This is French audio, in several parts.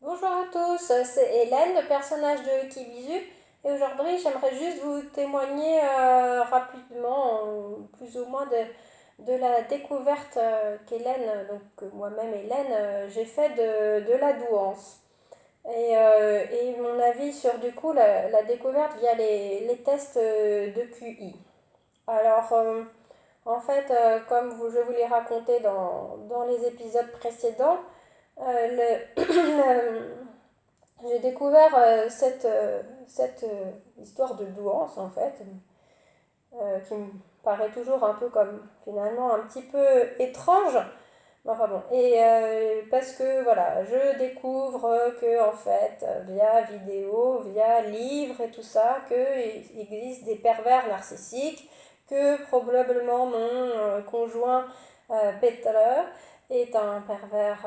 Bonjour à tous, c'est Hélène, le personnage de Kibizu, et aujourd'hui j'aimerais juste vous témoigner rapidement, plus ou moins de la découverte qu'Hélène, donc que moi-même Hélène, j'ai fait de la douance. Et mon avis sur du coup la découverte via les tests de QI. Alors en fait, comme je vous l'ai raconté dans les épisodes précédents, j'ai découvert cette histoire de douance en fait, qui me paraît toujours un peu comme finalement un petit peu étrange. Enfin bon, et parce que voilà, je découvre que en fait, via vidéo, via livres et tout ça, qu'il existe des pervers narcissiques, que probablement mon conjoint Peter est un pervers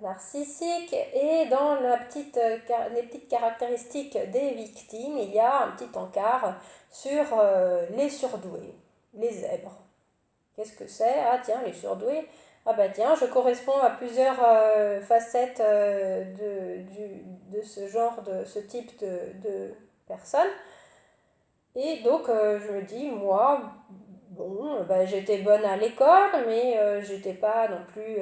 narcissique, et dans les petites caractéristiques des victimes, il y a un petit encart sur les surdoués, les zèbres. Qu'est-ce que c'est? Ah tiens, les surdoués. Ah bah tiens, je corresponds à plusieurs facettes de ce genre, de ce type de personnes. Et donc je me dis, moi, bon, bah, j'étais bonne à l'école, mais j'étais pas non plus,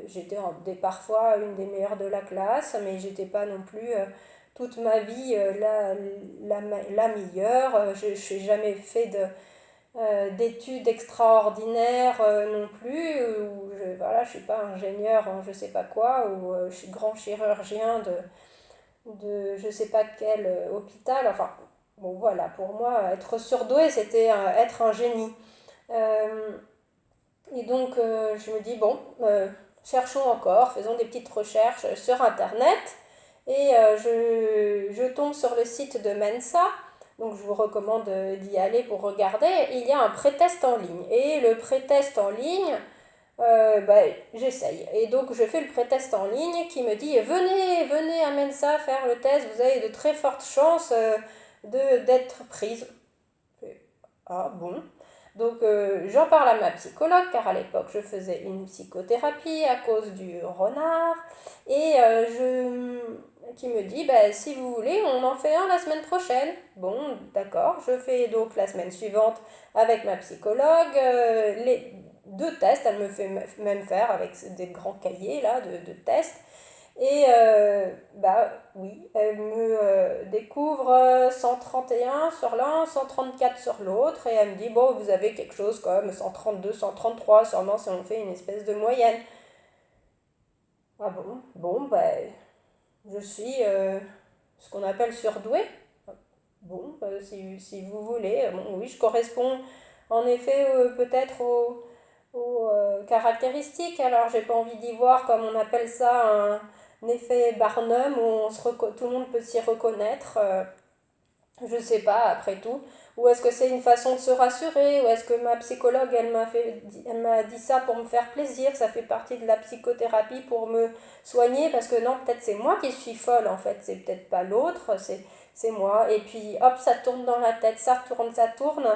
j'étais parfois une des meilleures de la classe, mais j'étais pas non plus toute ma vie la meilleure. Je n'ai jamais fait d'études extraordinaires non plus, ou voilà, je suis pas ingénieur en je sais pas quoi, ou je suis grand chirurgien de je sais pas quel hôpital. Enfin, bon voilà, pour moi, être surdoué, c'était être un génie. Euh, et donc, je me dis, bon, cherchons encore, faisons des petites recherches sur Internet. Et je tombe sur le site de Mensa, donc je vous recommande d'y aller pour regarder. Il y a un pré-test en ligne. Et le pré-test en ligne, bah, j'essaye. Et donc je fais le pré-test en ligne qui me dit, venez à Mensa faire le test, vous avez de très fortes chances d'être prise. Ah bon? Donc j'en parle à ma psychologue car à l'époque je faisais une psychothérapie à cause du renard, et qui me dit bah, si vous voulez on en fait un la semaine prochaine. Bon d'accord, je fais donc la semaine suivante avec ma psychologue les deux tests, elle me fait même faire avec des grands cahiers là de tests. Et bah oui, elle me découvre 131 sur l'un, 134 sur l'autre, et elle me dit, bon, vous avez quelque chose comme 132, 133, sûrement si on fait une espèce de moyenne. Ah bon? Bon, bah, je suis ce qu'on appelle surdouée. Bon, si vous voulez, bon, oui, je corresponds en effet peut-être aux caractéristiques. Alors, j'ai pas envie d'y voir, comme on appelle ça, un effet Barnum où tout le monde peut s'y reconnaître. Je sais pas, après tout. Ou est-ce que c'est une façon de se rassurer? Ou est-ce que ma psychologue, elle m'a dit ça pour me faire plaisir? Ça fait partie de la psychothérapie pour me soigner? Parce que non, peut-être c'est moi qui suis folle en fait. C'est peut-être pas l'autre, c'est moi. Et puis hop, ça tourne dans la tête, ça tourne, ça tourne.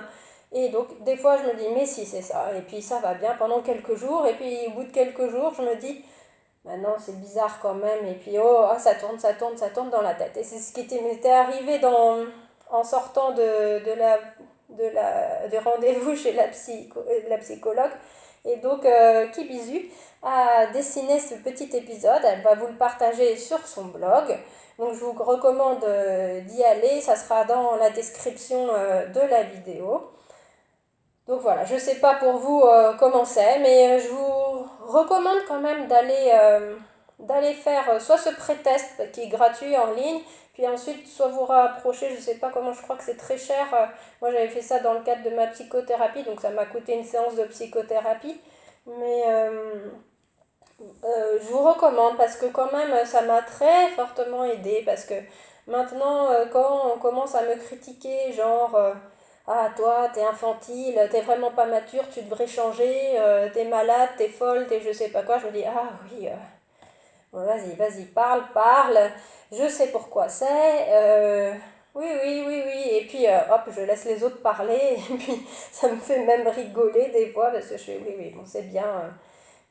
Et donc des fois je me dis, mais si c'est ça. Et puis ça va bien pendant quelques jours. Et puis au bout de quelques jours, je me dis, maintenant c'est bizarre quand même. Et puis oh, ah, ça tourne, ça tourne, ça tourne dans la tête. Et c'est ce qui m'était arrivé en sortant du rendez-vous chez la psychologue. Et donc, Kibizu a dessiné ce petit épisode. Elle va vous le partager sur son blog. Donc, je vous recommande d'y aller. Ça sera dans la description de la vidéo. Donc voilà, je ne sais pas pour vous comment c'est, mais je vous recommande quand même d'aller faire soit ce pré-test qui est gratuit en ligne, puis ensuite soit vous rapprocher, je ne sais pas comment, je crois que c'est très cher. Moi j'avais fait ça dans le cadre de ma psychothérapie, donc ça m'a coûté une séance de psychothérapie. Mais je vous recommande parce que quand même ça m'a très fortement aidé, parce que maintenant quand on commence à me critiquer genre ah toi t'es infantile, t'es vraiment pas mature, tu devrais changer, t'es malade, t'es folle, t'es je sais pas quoi, je me dis ah oui, bon, vas-y parle, je sais pourquoi c'est, oui, et puis hop je laisse les autres parler et puis ça me fait même rigoler des fois parce que je fais oui bon c'est bien.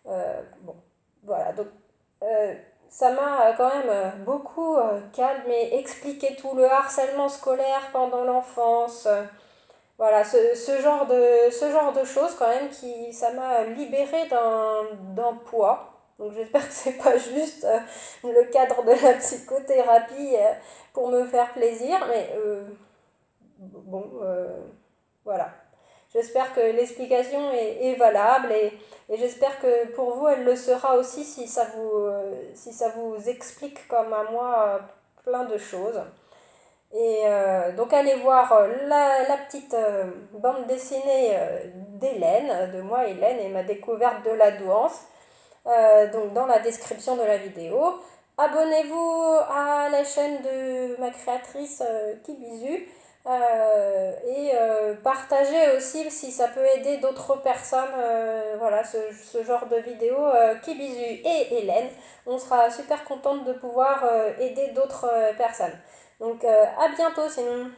Bon, voilà, donc euh, ça m'a quand même beaucoup calmé, expliqué tout le harcèlement scolaire pendant l'enfance. Voilà, ce genre de choses quand même ça m'a libéré d'un poids. Donc j'espère que c'est pas juste le cadre de la psychothérapie pour me faire plaisir, mais bon, voilà. J'espère que l'explication est valable et j'espère que pour vous elle le sera aussi si ça vous explique comme à moi plein de choses. Et donc allez voir la petite bande dessinée d'Hélène, de moi Hélène et ma découverte de la douance, donc dans la description de la vidéo. Abonnez-vous à la chaîne de ma créatrice Kibizu et partagez aussi si ça peut aider d'autres personnes, voilà, ce genre de vidéo. Kibizu et Hélène, on sera super contente de pouvoir aider d'autres personnes. Donc à bientôt sinon.